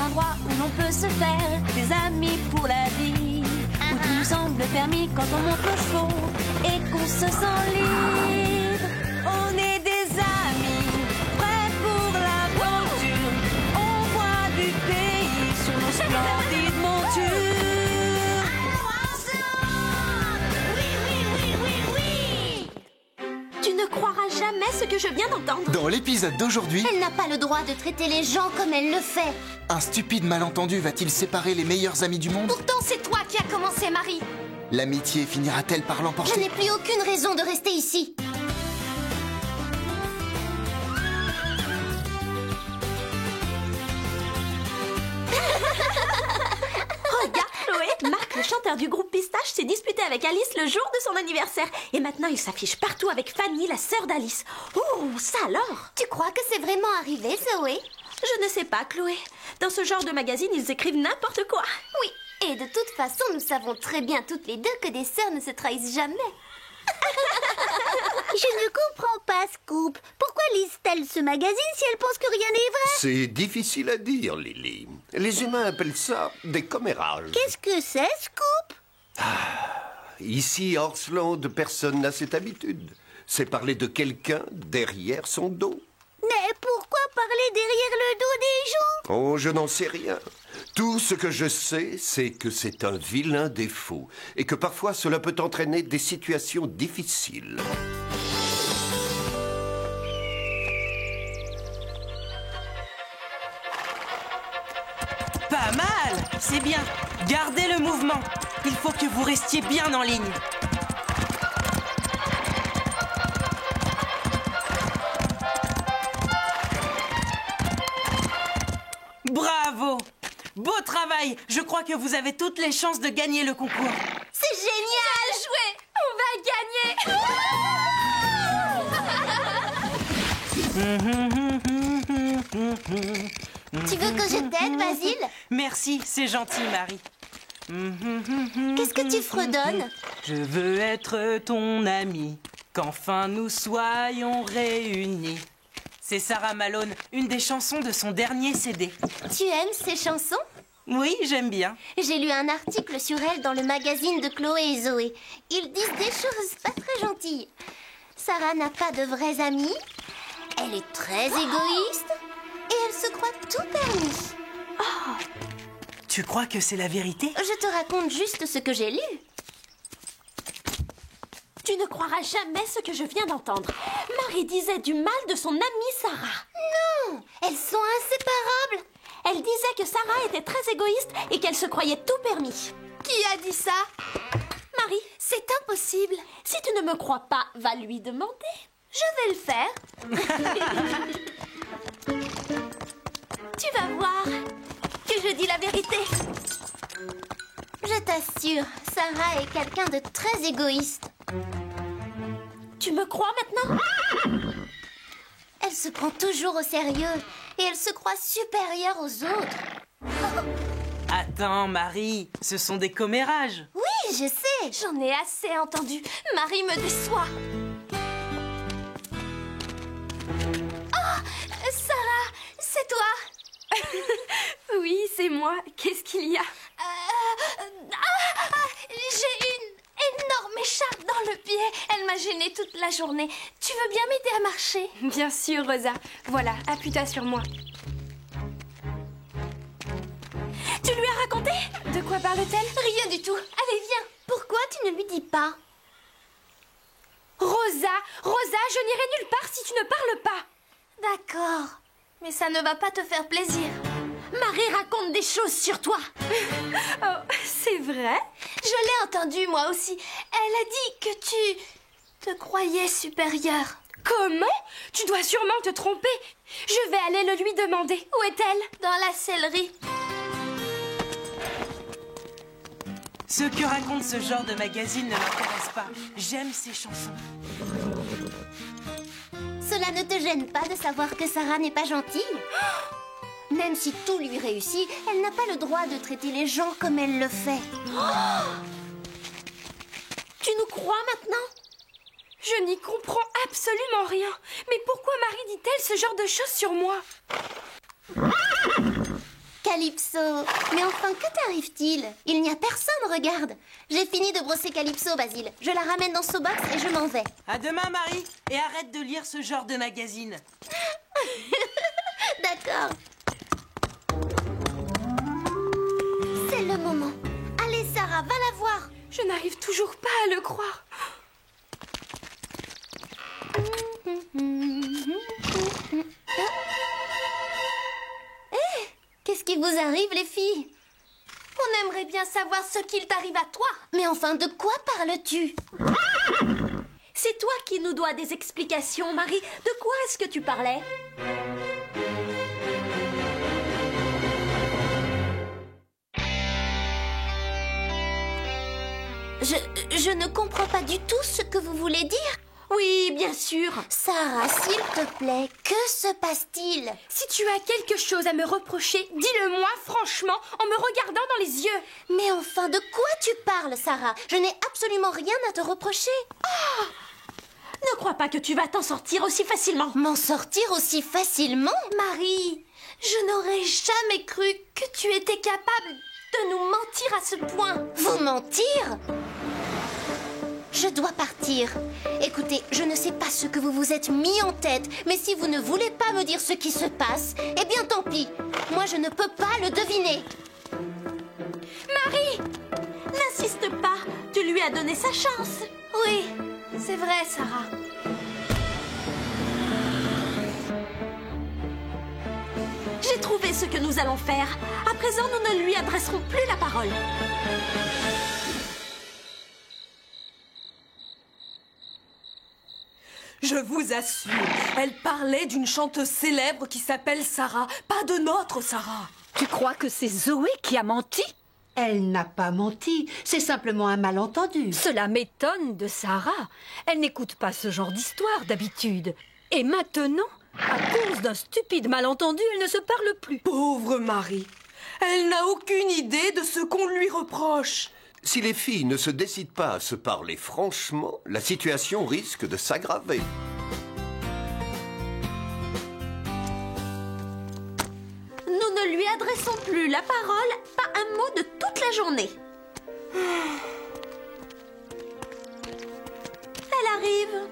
endroit où l'on peut se faire des amis pour la vie, où tout nous semble permis quand on monte au chaud et qu'on se sent libre. On est des amis, prêts pour l'aventure. On voit du pays sur nos splendides montures. Tu ne croiras jamais ce que je viens d'entendre. Dans l'épisode d'aujourd'hui, Elle n'a pas le droit de traiter les gens comme elle le fait. un stupide malentendu va-t-il séparer les meilleurs amis du monde? Pourtant, c'est toi qui as commencé, Marie. L'amitié finira-t-elle par Je l'emporter? n'ai plus aucune raison de rester ici. Regarde, Chloé, Marc, le chanteur du groupe Pistache, s'est disputé avec Alice le jour de son anniversaire. Et maintenant, il s'affiche partout avec Fanny, la sœur d'Alice. Oh, ça alors? Tu crois que c'est vraiment arrivé, Zoé? Je ne sais pas, Chloé. Dans ce genre de magazine, ils écrivent n'importe quoi. Oui, et de toute façon, nous savons très bien toutes les deux que des sœurs ne se trahissent jamais. Je ne comprends pas, Scoop. Pourquoi lisent-elles ce magazine si elles pensent que rien n'est vrai? C'est difficile à dire, Lily. Les humains appellent ça des commérages. Qu'est-ce que c'est, Scoop? Ici, à Orsland, personne n'a cette habitude. C'est parler de quelqu'un derrière son dos. Mais pourquoi parler derrière le dos des gens? Oh, je n'en sais rien. Tout ce que je sais, c'est que c'est un vilain défaut et que parfois cela peut entraîner des situations difficiles. Pas mal, c'est bien. Gardez le mouvement. Il faut que vous restiez bien en ligne. Bravo! Beau travail! Je crois que vous avez toutes les chances de gagner le concours. C'est génial! On va gagner! Tu veux que je t'aide, Basile? Merci, c'est gentil, Marie. Qu'est-ce que tu fredonnes? Je veux être ton ami, qu'enfin nous soyons réunis. C'est Sarah Malone, une des chansons de son dernier CD. Tu aimes ces chansons? Oui, j'aime bien. J'ai lu un article sur elle dans le magazine de Chloé et Zoé. Ils disent des choses pas très gentilles. Sarah n'a pas de vrais amis. Elle est très égoïste. Et elle se croit tout permis. Tu crois que c'est la vérité? Je te raconte juste ce que j'ai lu. Tu ne croiras jamais ce que je viens d'entendre. Marie disait du mal de son amie Sarah. Non, elles sont inséparables. Elle disait que Sarah était très égoïste et qu'elle se croyait tout permis. Qui a dit ça? Marie, C'est impossible. si tu ne me crois pas, va lui demander. Je vais le faire. Tu vas voir que je dis la vérité. Je t'assure, Sarah est quelqu'un de très égoïste. Tu me crois maintenant? Elle se prend toujours au sérieux et elle se croit supérieure aux autres. Attends, Marie, ce sont des commérages. Oui, je sais. J'en ai assez entendu. Marie me déçoit. Sarah, c'est toi? Oui, c'est moi. Qu'est-ce qu'il y a? J'ai une énorme écharpe dans le pied. Elle m'a gênée toute la journée. Tu veux bien m'aider à marcher? Bien sûr, Rosa. Voilà, appuie-toi sur moi. Tu lui as raconté? De quoi parle-t-elle? Rien du tout. Allez, viens. Pourquoi tu ne lui dis pas? Rosa, je n'irai nulle part si tu ne parles pas. D'accord. Mais ça ne va pas te faire plaisir. Marie raconte des choses sur toi. Oh, c'est vrai? Je l'ai entendu, moi aussi. Elle a dit que tu te croyais supérieure. Comment? Tu dois sûrement te tromper. Je vais aller le lui demander. Où est-elle? Dans la sellerie. Ce que raconte ce genre de magazine ne m'intéresse pas. J'aime ces chansons. Cela ne te gêne pas de savoir que Sarah n'est pas gentille? Même si tout lui réussit, elle n'a pas le droit de traiter les gens comme elle le fait. Tu nous crois maintenant? Je n'y comprends absolument rien. Mais pourquoi Marie dit-elle ce genre de choses sur moi? Calypso. Mais enfin, que t'arrive-t-il? Il n'y a personne, regarde. J'ai fini de brosser Calypso, Basile. Je la ramène dans ce box et je m'en vais. À demain, Marie. Et arrête de lire ce genre de magazine. D'accord. C'est le moment. Allez, Sarah, va la voir. Je n'arrive toujours pas à le croire. Qu'est-ce qui vous arrive, les filles? On aimerait bien savoir ce qu'il t'arrive à toi. Mais enfin, de quoi parles-tu? C'est toi qui nous dois des explications, Marie. De quoi est-ce que tu parlais? Je ne comprends pas du tout ce que vous voulez dire. Oui, bien sûr. Sarah, s'il te plaît, que se passe-t-il? Si tu as quelque chose à me reprocher, dis-le-moi franchement en me regardant dans les yeux. Mais enfin, de quoi tu parles, Sarah? Je n'ai absolument rien à te reprocher. Oh! Ne crois pas que tu vas t'en sortir aussi facilement. M'en sortir aussi facilement? Marie, je n'aurais jamais cru que tu étais capable de nous mentir à ce point. Vous mentir? Je dois partir. Écoutez, je ne sais pas ce que vous vous êtes mis en tête, mais si vous ne voulez pas me dire ce qui se passe, eh bien tant pis. Moi, je ne peux pas le deviner. Marie, n'insiste pas. Tu lui as donné sa chance. Oui, c'est vrai, Sarah. J'ai trouvé ce que nous allons faire. À présent, nous ne lui adresserons plus la parole. Je vous assure, elle parlait d'une chanteuse célèbre qui s'appelle Sarah, pas de notre Sarah. Tu crois que c'est Zoé qui a menti? Elle n'a pas menti, c'est simplement un malentendu. Cela m'étonne de Sarah. Elle n'écoute pas ce genre d'histoire d'habitude. Et maintenant, à cause d'un stupide malentendu, elle ne se parle plus. Pauvre Marie, elle n'a aucune idée de ce qu'on lui reproche. Si les filles ne se décident pas à se parler franchement, la situation risque de s'aggraver. Nous ne lui adressons plus la parole, pas un mot de toute la journée. Elle arrive.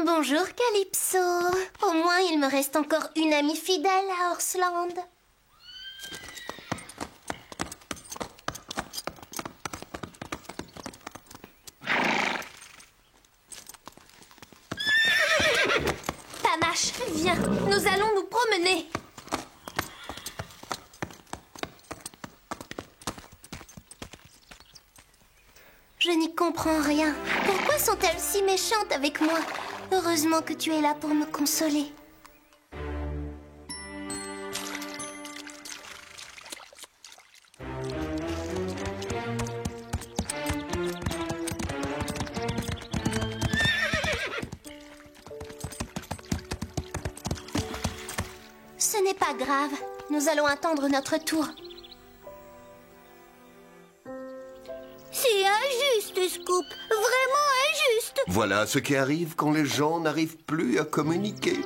Bonjour, Calypso. Au moins, il me reste encore une amie fidèle à Horsland. Panache, viens, nous allons nous promener. Je n'y comprends rien. Pourquoi sont-elles si méchantes avec moi? Heureusement que tu es là pour me consoler. Ce n'est pas grave. Nous allons attendre notre tour. C'est injuste, Scoop. Vraiment injuste. Voilà ce qui arrive quand les gens n'arrivent plus à communiquer.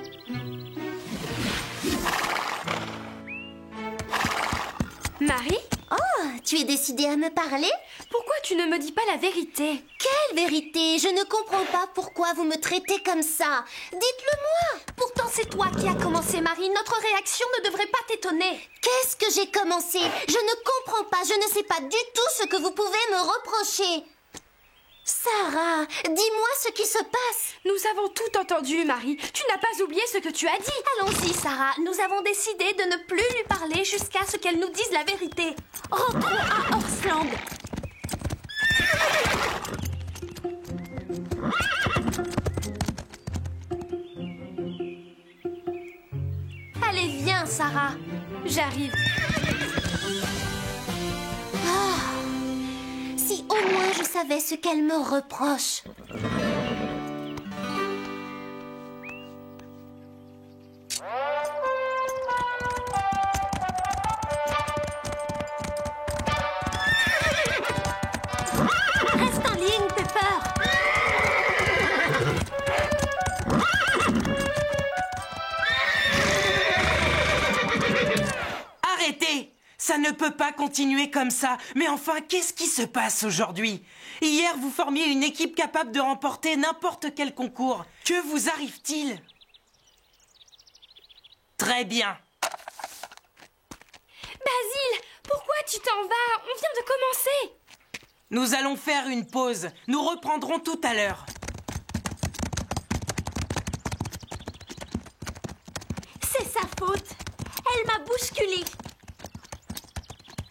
Marie, Oh, tu es décidée à me parler? pourquoi tu ne me dis pas la vérité? Quelle vérité? Je ne comprends pas pourquoi vous me traitez comme ça. Dites-le-moi. Pourtant, c'est toi qui as commencé, Marie. Notre réaction ne devrait pas t'étonner. Qu'est-ce que j'ai commencé? Je ne comprends pas. Je ne sais pas du tout ce que vous pouvez me reprocher. Sarah, dis-moi ce qui se passe. Nous avons tout entendu, Marie. Tu n'as pas oublié ce que tu as dit. Allons-y, Sarah. Nous avons décidé de ne plus lui parler jusqu'à ce qu'elle nous dise la vérité. Rentrons à Horsland. Allez, viens, Sarah. J'arrive. Si au moins je savais ce qu'elle me reproche. peux pas continuer comme ça. Mais enfin, qu'est-ce qui se passe aujourd'hui? Hier, vous formiez une équipe capable de remporter n'importe quel concours. Que vous arrive-t-il? Très bien. Basile, pourquoi tu t'en vas? On vient de commencer. Nous allons faire une pause. Nous reprendrons tout à l'heure. C'est sa faute. Elle m'a bousculée.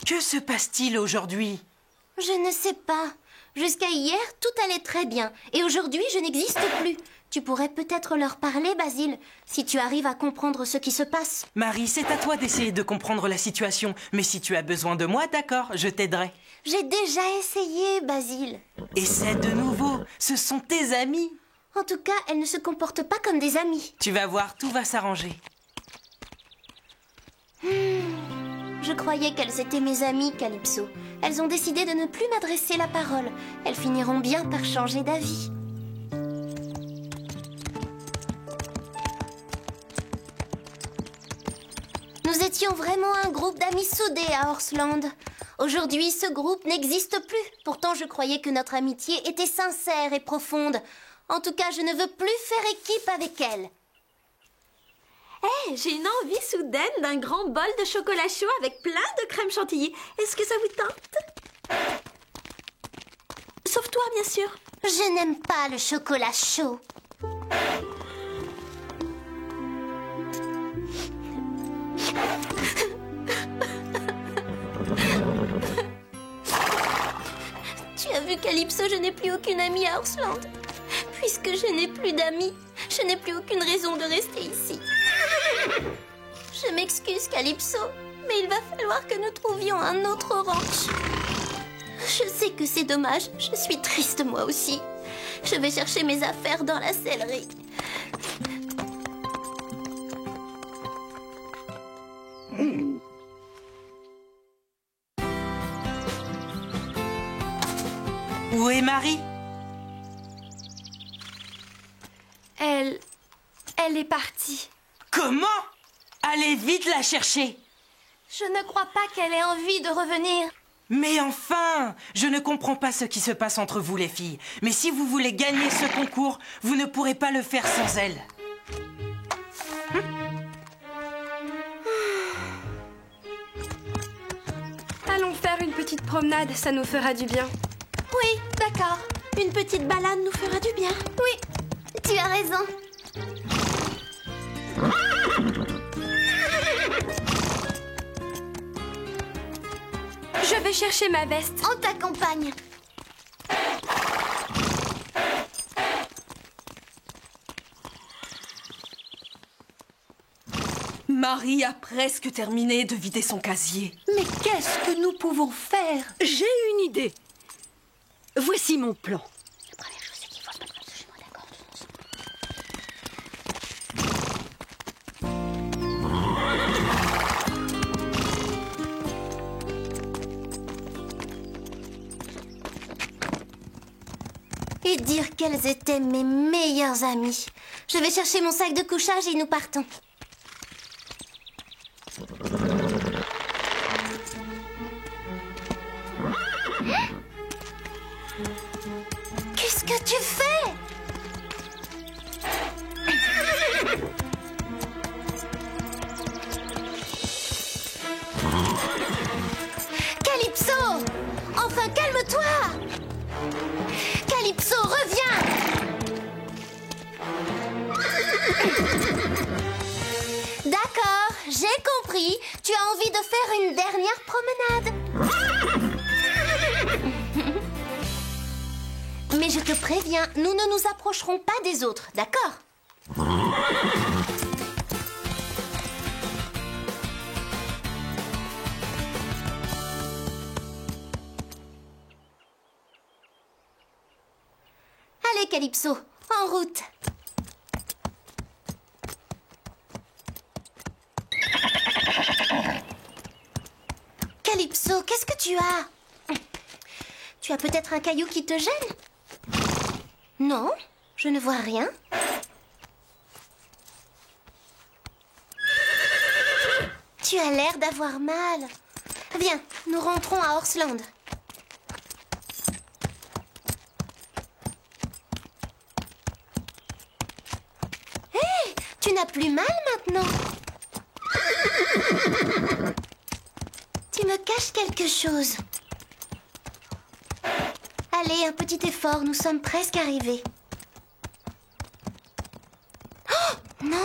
Que se passe-t-il aujourd'hui? Je ne sais pas. Jusqu'à hier, tout allait très bien. Et aujourd'hui, je n'existe plus. Tu pourrais peut-être leur parler, Basile, si tu arrives à comprendre ce qui se passe. Marie, c'est à toi d'essayer de comprendre la situation. Mais si tu as besoin de moi, d'accord, je t'aiderai. J'ai déjà essayé, Basile. Essaie de nouveau. Ce sont tes amis. En tout cas, elles ne se comportent pas comme des amis. Tu vas voir, tout va s'arranger. Je croyais qu'elles étaient mes amies, Calypso. Elles ont décidé de ne plus m'adresser la parole. Elles finiront bien par changer d'avis. Nous étions vraiment un groupe d'amis soudés à Horsland. Aujourd'hui, ce groupe n'existe plus. Pourtant, je croyais que notre amitié était sincère et profonde. En tout cas, je ne veux plus faire équipe avec elle. J'ai une envie soudaine d'un grand bol de chocolat chaud avec plein de crème chantilly. Est-ce que ça vous tente? Sauf toi, bien sûr. Je n'aime pas le chocolat chaud. Tu as vu, Calypso, je n'ai plus aucune amie à Horsland. Puisque je n'ai plus d'amis, je n'ai plus aucune raison de rester ici. Je m'excuse, Calypso, mais il va falloir que nous trouvions un autre ranch. Je sais que c'est dommage, je suis triste moi aussi. Je vais chercher mes affaires dans la sellerie. Où est Marie? Elle est partie. Comment? Allez vite la chercher. Je ne crois pas qu'elle ait envie de revenir. Mais enfin, je ne comprends pas ce qui se passe entre vous les filles. Mais si vous voulez gagner ce concours, vous ne pourrez pas le faire sans elle. Allons faire une petite promenade, ça nous fera du bien. Oui, d'accord. Une petite balade nous fera du bien. Oui, tu as raison. Je vais chercher ma veste. On t'accompagne. Marie a presque terminé de vider son casier. Mais qu'est-ce que nous pouvons faire? J'ai une idée. Voici mon plan. La première chose, c'est qu'il faut se mettre absolument d'accord. Et dire qu'elles étaient mes meilleures amies. Je vais chercher mon sac de couchage et nous partons. Qu'est-ce que tu fais? Calypso! Enfin, calme-toi! Calypso, reviens! D'accord, j'ai compris. Tu as envie de faire une dernière promenade. Mais je te préviens, nous ne nous approcherons pas des autres, d'accord? Allez, Calypso, en route. Calypso, qu'est-ce que tu as? Tu as peut-être un caillou qui te gêne? Non, je ne vois rien. Tu as l'air d'avoir mal. Viens, nous rentrons à Horsland. Hé, tu n'as plus mal maintenant. Tu me caches quelque chose. Allez, un petit effort, nous sommes presque arrivés. Oh, non!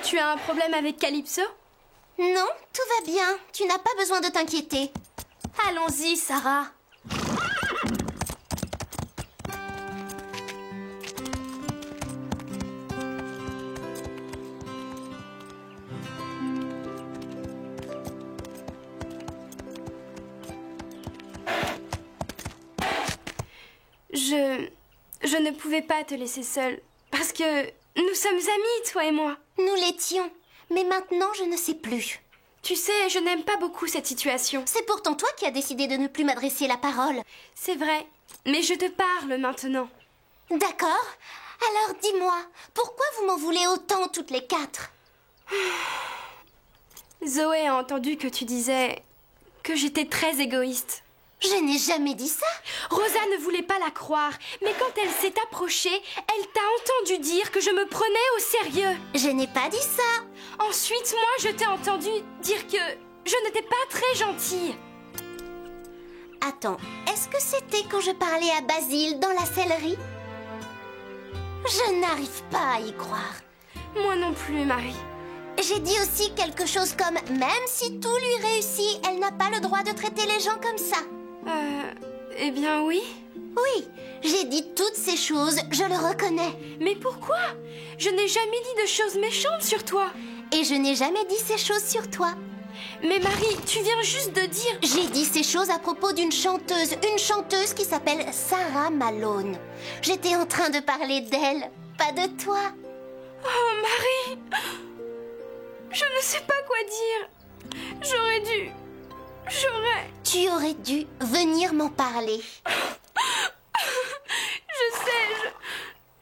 Tu as un problème avec Calypso? Non, tout va bien. Tu n'as pas besoin de t'inquiéter. Allons-y, Sarah. Je ne pouvais pas te laisser seule, parce que nous sommes amis, toi et moi. Nous l'étions, mais maintenant je ne sais plus. Tu sais, je n'aime pas beaucoup cette situation. C'est pourtant toi qui as décidé de ne plus m'adresser la parole. C'est vrai, mais je te parle maintenant. D'accord. Alors dis-moi, pourquoi vous m'en voulez autant toutes les quatre? Zoé a entendu que tu disais que j'étais très égoïste. Je n'ai jamais dit ça. Rosa ne voulait pas la croire, mais quand elle s'est approchée, elle t'a entendu dire que je me prenais au sérieux. Je n'ai pas dit ça. Ensuite, moi, je t'ai entendu dire que je n'étais pas très gentille. Attends, est-ce que c'était quand je parlais à Basile dans la sellerie? Je n'arrive pas à y croire. Moi non plus, Marie. J'ai dit aussi quelque chose comme « Même si tout lui réussit, elle n'a pas le droit de traiter les gens comme ça ». Eh bien oui. Oui, j'ai dit toutes ces choses, je le reconnais. Mais pourquoi? Je n'ai jamais dit de choses méchantes sur toi. Et je n'ai jamais dit ces choses sur toi. Mais Marie, tu viens juste de dire... J'ai dit ces choses à propos d'une chanteuse qui s'appelle Sarah Malone. J'étais en train de parler d'elle, pas de toi. Oh Marie, je ne sais pas quoi dire. Tu aurais dû venir m'en parler. Je sais,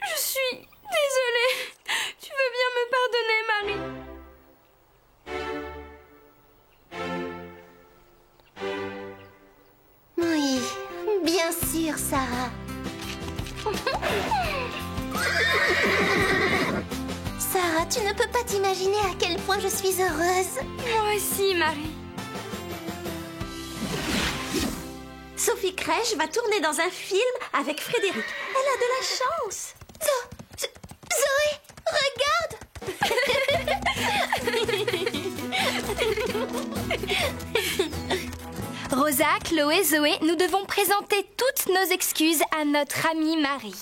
je suis désolée. Tu veux bien me pardonner, Marie? Oui, bien sûr, Sarah. Sarah, tu ne peux pas t'imaginer à quel point je suis heureuse. Moi aussi, Marie. Sophie Crèche va tourner dans un film avec Frédéric. Elle a de la chance. Zoé, regarde. Rosa, Chloé, Zoé, nous devons présenter toutes nos excuses à notre amie Marie.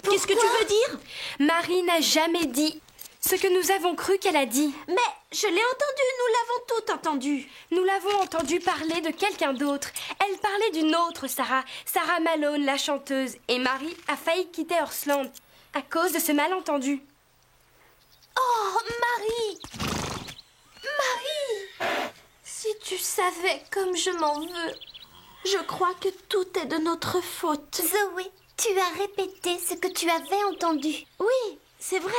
Qu'est-ce que tu veux dire? Marie n'a jamais dit ce que nous avons cru qu'elle a dit. Mais je l'ai entendu, nous l'avons tout entendu. Nous l'avons entendu parler de quelqu'un d'autre. Elle parlait d'une autre Sarah, Sarah Malone, la chanteuse. Et Marie a failli quitter Horsland à cause de ce malentendu. Oh, Marie! Marie! Si tu savais comme je m'en veux, je crois que tout est de notre faute. Zoé, tu as répété ce que tu avais entendu. Oui, c'est vrai.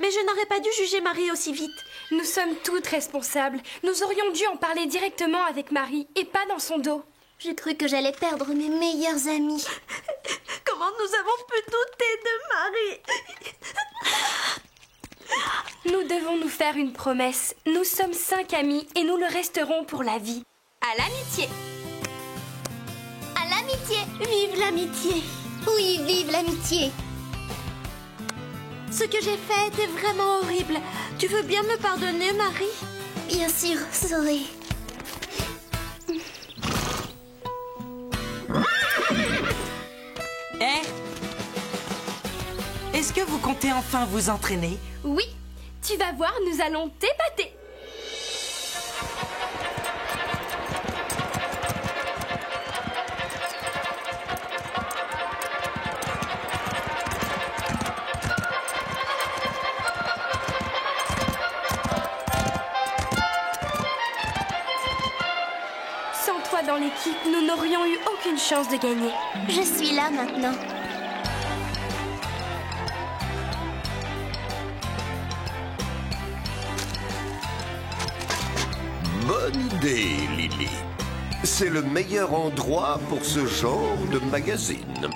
Mais je n'aurais pas dû juger Marie aussi vite. Nous sommes toutes responsables. Nous aurions dû en parler directement avec Marie et pas dans son dos. J'ai cru que j'allais perdre mes meilleurs amis. Comment nous avons pu douter de Marie? Nous devons nous faire une promesse. Nous sommes 5 amis et nous le resterons pour la vie. À l'amitié. À l'amitié. Vive l'amitié. Oui, vive l'amitié. Ce que j'ai fait était vraiment horrible. Tu veux bien me pardonner, Marie? Bien sûr, Zoé. Est-ce que vous comptez enfin vous entraîner? Oui, tu vas voir, nous allons t'épater. Sans toi dans l'équipe, nous n'aurions eu aucune chance de gagner. Je suis là maintenant. Attendez, Lily. C'est le meilleur endroit pour ce genre de magazine.